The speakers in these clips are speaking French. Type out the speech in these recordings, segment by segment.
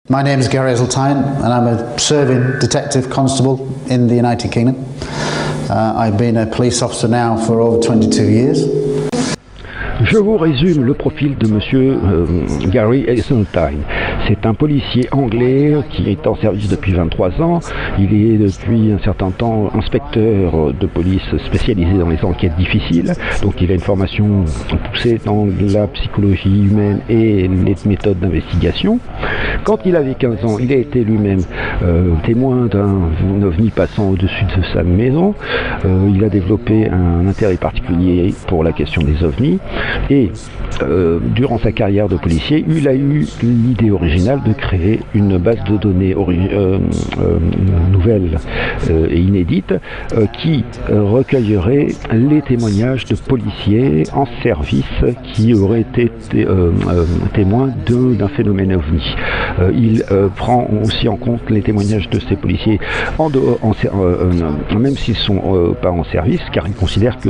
My name is Gary Eseltine and I'm a serving detective constable in the United Kingdom. I've been a police officer now for over 22 years. Je vous résume le profil de monsieur Gary Eseltine. C'est un policier anglais qui est en service depuis 23 ans. Il est depuis un certain temps inspecteur de police spécialisé dans les enquêtes difficiles. Donc il a une formation poussée dans la psychologie humaine et les méthodes d'investigation. Quand il avait 15 ans, il a été lui-même témoin d'un ovni passant au-dessus de sa maison. Il a développé un intérêt particulier pour la question des ovnis. Et durant sa carrière de policier, il a eu l'idée originale de créer une base de données nouvelle et inédite qui recueillerait les témoignages de policiers en service qui auraient été témoins d'un phénomène ovni. Il prend aussi en compte les témoignages de ces policiers même s'ils ne sont pas en service, car il considère que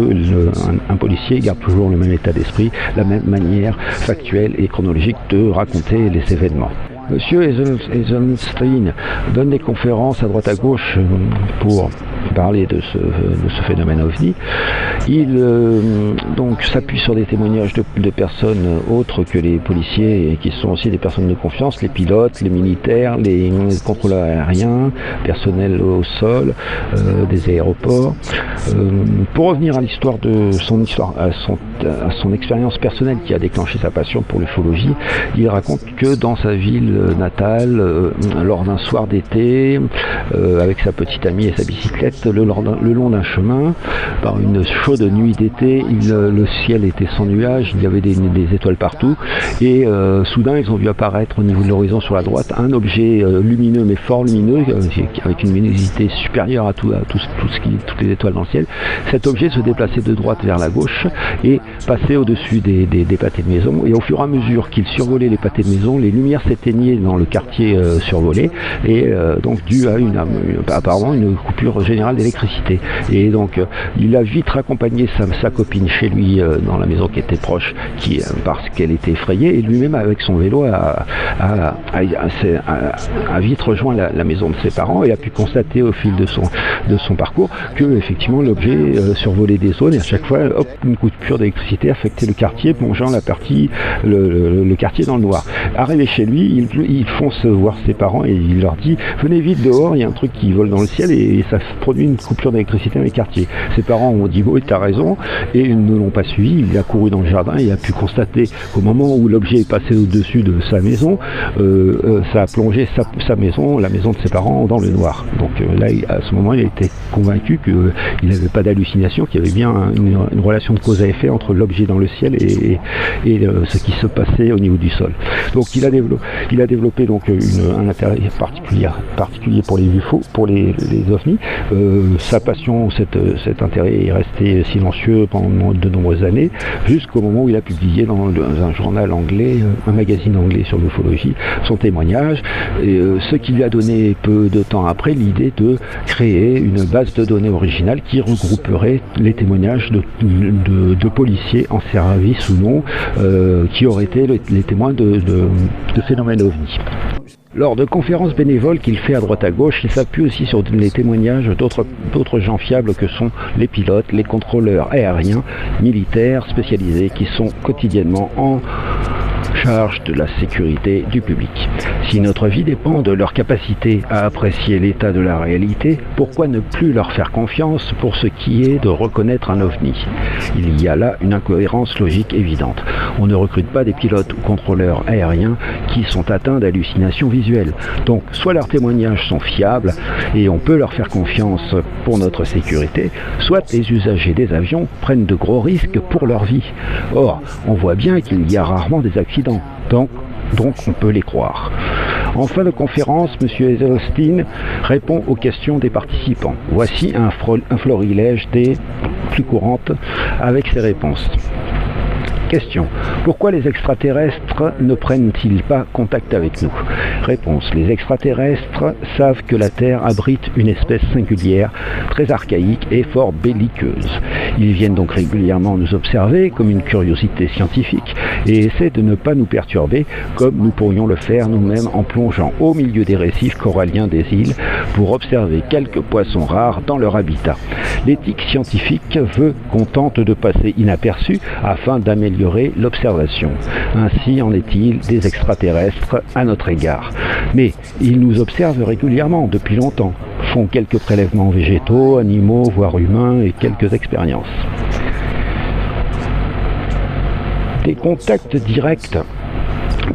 un policier garde toujours le même état d'esprit, la même manière factuelle et chronologique de raconter les événements. Monsieur Eseltine donne des conférences à droite à gauche pour parler de ce phénomène OVNI. Il donc s'appuie sur des témoignages de personnes autres que les policiers, et qui sont aussi des personnes de confiance, les pilotes, les militaires, les contrôleurs aériens, personnel au sol, des aéroports. Pour revenir à l'histoire de à son expérience personnelle qui a déclenché sa passion pour l'ufologie, il raconte que dans sa ville natale, lors d'un soir d'été, avec sa petite amie et sa bicyclette, le long d'un chemin, par une chaude nuit d'été, le ciel était sans nuages, il y avait des étoiles partout, et soudain ils ont vu apparaître au niveau de l'horizon sur la droite un objet lumineux, mais fort lumineux, avec une luminosité supérieure à toutes les étoiles dans le ciel. Cet objet se déplaçait de droite vers la gauche et passait au-dessus des pâtés de maison, et au fur et à mesure qu'il survolait les pâtés de maison, les lumières s'éteignaient dans le quartier survolé, et donc dû à apparemment une coupure générale d'électricité. Et donc il a vite raccompagné sa copine chez lui dans la maison qui était proche, parce qu'elle était effrayée, et lui-même avec son vélo a vite rejoint la maison de ses parents, et a pu constater au fil de son parcours que effectivement l'objet survolait des zones, et à chaque fois une coupure d'électricité affectait le quartier, plongeant le quartier dans le noir. Arrivé chez lui, il fonce voir ses parents et il leur dit: venez vite dehors, il y a un truc qui vole dans le ciel et ça produit une coupure d'électricité dans les quartiers. Ses parents ont dit: oui, t'as raison, et ils ne l'ont pas suivi. Il a couru dans le jardin et a pu constater qu'au moment où l'objet est passé au-dessus de sa maison, ça a plongé sa maison, la maison de ses parents, dans le noir. Donc là, à ce moment, il a été convaincu qu'il n'avait pas d'hallucination, qu'il y avait bien une relation de cause à effet entre l'objet dans le ciel et ce qui se passait au niveau du sol. Donc il a développé donc un intérêt particulier pour les UFO, pour les ovnis. Sa passion, cet intérêt est resté silencieux pendant de nombreuses années, jusqu'au moment où il a publié dans un journal anglais, un magazine anglais sur l'ufologie, son témoignage, et ce qui lui a donné peu de temps après l'idée de créer une base de données originale qui regrouperait les témoignages de policiers en service ou non, qui auraient été les témoins de phénomènes ovnis. Lors de conférences bénévoles qu'il fait à droite à gauche, il s'appuie aussi sur les témoignages d'autres gens fiables que sont les pilotes, les contrôleurs aériens, militaires spécialisés qui sont quotidiennement en charge de la sécurité du public. Si notre vie dépend de leur capacité à apprécier l'état de la réalité, pourquoi ne plus leur faire confiance pour ce qui est de reconnaître un ovni? Il y a là une incohérence logique évidente. On ne recrute pas des pilotes ou contrôleurs aériens qui sont atteints d'hallucinations visuelles. Donc, soit leurs témoignages sont fiables et on peut leur faire confiance pour notre sécurité, soit les usagers des avions prennent de gros risques pour leur vie. Or, on voit bien qu'il y a rarement des accidents. Donc on peut les croire. En fin de conférence, M. Eseltine répond aux questions des participants. Voici un florilège des plus courantes avec ses réponses. Question: pourquoi les extraterrestres ne prennent-ils pas contact avec nous? Réponse. Les extraterrestres savent que la Terre abrite une espèce singulière, très archaïque et fort belliqueuse. Ils viennent donc régulièrement nous observer comme une curiosité scientifique et essaient de ne pas nous perturber comme nous pourrions le faire nous-mêmes en plongeant au milieu des récifs coralliens des îles pour observer quelques poissons rares dans leur habitat. L'éthique scientifique veut qu'on tente de passer inaperçu afin d'améliorer l'observation. Ainsi en est-il des extraterrestres à notre égard. Mais ils nous observent régulièrement depuis longtemps, font quelques prélèvements végétaux, animaux, voire humains et quelques expériences. Des contacts directs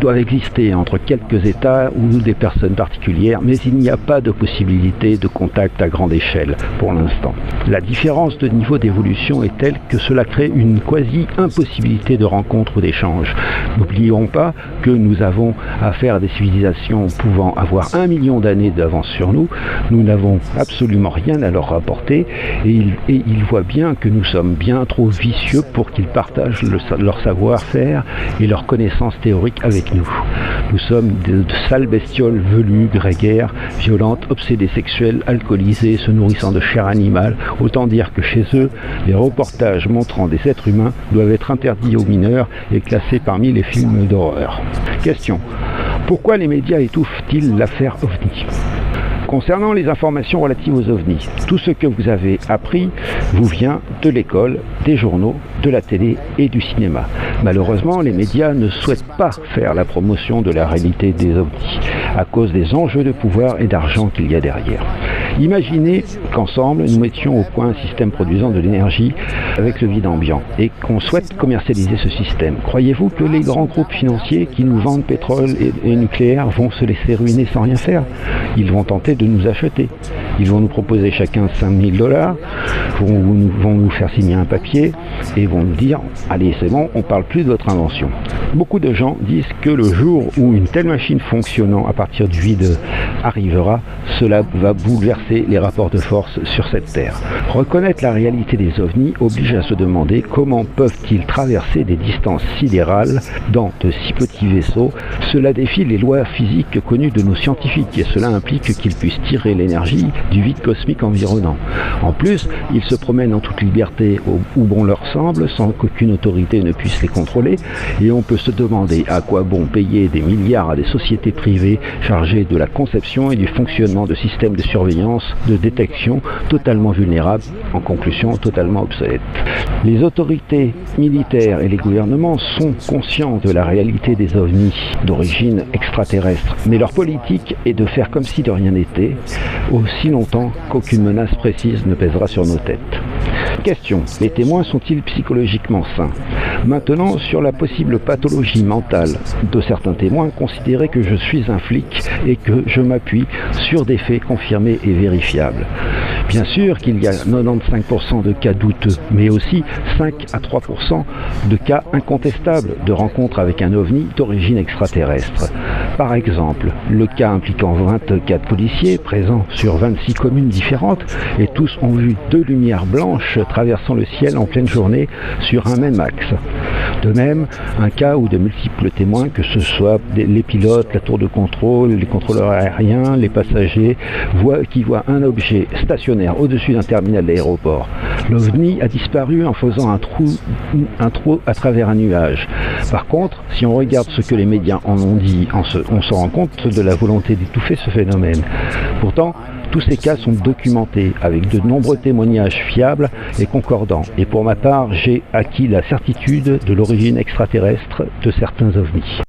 doivent exister entre quelques États ou des personnes particulières, mais il n'y a pas de possibilité de contact à grande échelle pour l'instant. La différence de niveau d'évolution est telle que cela crée une quasi-impossibilité de rencontre ou d'échange. N'oublions pas que nous avons affaire à des civilisations pouvant avoir 1 million d'années d'avance sur nous. Nous n'avons absolument rien à leur rapporter et ils voient bien que nous sommes bien trop vicieux pour qu'ils partagent leur savoir-faire et leurs connaissances théoriques avec nous. Nous sommes de sales bestioles velues, grégaires, violentes, obsédées sexuelles, alcoolisées, se nourrissant de chair animale. Autant dire que chez eux, les reportages montrant des êtres humains doivent être interdits aux mineurs et classés parmi les films d'horreur. Question. Pourquoi les médias étouffent-ils l'affaire OVNI ? Concernant les informations relatives aux ovnis, tout ce que vous avez appris vous vient de l'école, des journaux, de la télé et du cinéma. Malheureusement, les médias ne souhaitent pas faire la promotion de la réalité des ovnis à cause des enjeux de pouvoir et d'argent qu'il y a derrière. Imaginez qu'ensemble, nous mettions au point un système produisant de l'énergie avec le vide ambiant et qu'on souhaite commercialiser ce système. Croyez-vous que les grands groupes financiers qui nous vendent pétrole et nucléaire vont se laisser ruiner sans rien faire ? Ils vont tenter de nous acheter. Ils vont nous proposer chacun $5 000, vont nous faire signer un papier et vont nous dire « Allez, c'est bon, on ne parle plus de votre invention ». Beaucoup de gens disent que le jour où une telle machine fonctionnant à partir du vide arrivera, cela va bouleverser les rapports de force sur cette Terre. Reconnaître la réalité des ovnis oblige à se demander comment peuvent-ils traverser des distances sidérales dans de si petits vaisseaux. Cela défie les lois physiques connues de nos scientifiques et cela implique qu'ils puissent tirer l'énergie du vide cosmique environnant. En plus, ils se promènent en toute liberté où bon leur semble, sans qu'aucune autorité ne puisse les contrôler, et on peut se demander à quoi bon payer des milliards à des sociétés privées chargées de la conception et du fonctionnement de systèmes de surveillance, de détection totalement vulnérables, en conclusion totalement obsolètes. Les autorités militaires et les gouvernements sont conscients de la réalité des ovnis d'origine extraterrestre, mais leur politique est de faire comme si de rien n'était, aussi longtemps qu'aucune menace précise ne pèsera sur nos têtes. Question. Les témoins sont-ils psychologiquement sains ? Maintenant, sur la possible pathologie mentale de certains témoins, considérez que je suis un flic et que je m'appuie sur des faits confirmés et vérifiables. Bien sûr qu'il y a 95% de cas douteux, mais aussi 5 à 3% de cas incontestables de rencontres avec un ovni d'origine extraterrestre. Par exemple, le cas impliquant 24 policiers présents sur 26 communes différentes et tous ont vu 2 lumières blanches traversant le ciel en pleine journée sur un même axe. De même, un cas où de multiples témoins, que ce soit les pilotes, la tour de contrôle, les contrôleurs aériens, les passagers, qui voient un objet stationnaire au-dessus d'un terminal d'aéroport. L'OVNI a disparu en faisant un trou à travers un nuage. Par contre, si on regarde ce que les médias en ont dit, on se rend compte de la volonté d'étouffer ce phénomène. Pourtant, tous ces cas sont documentés avec de nombreux témoignages fiables et concordants. Et pour ma part, j'ai acquis la certitude de l'origine extraterrestre de certains ovnis.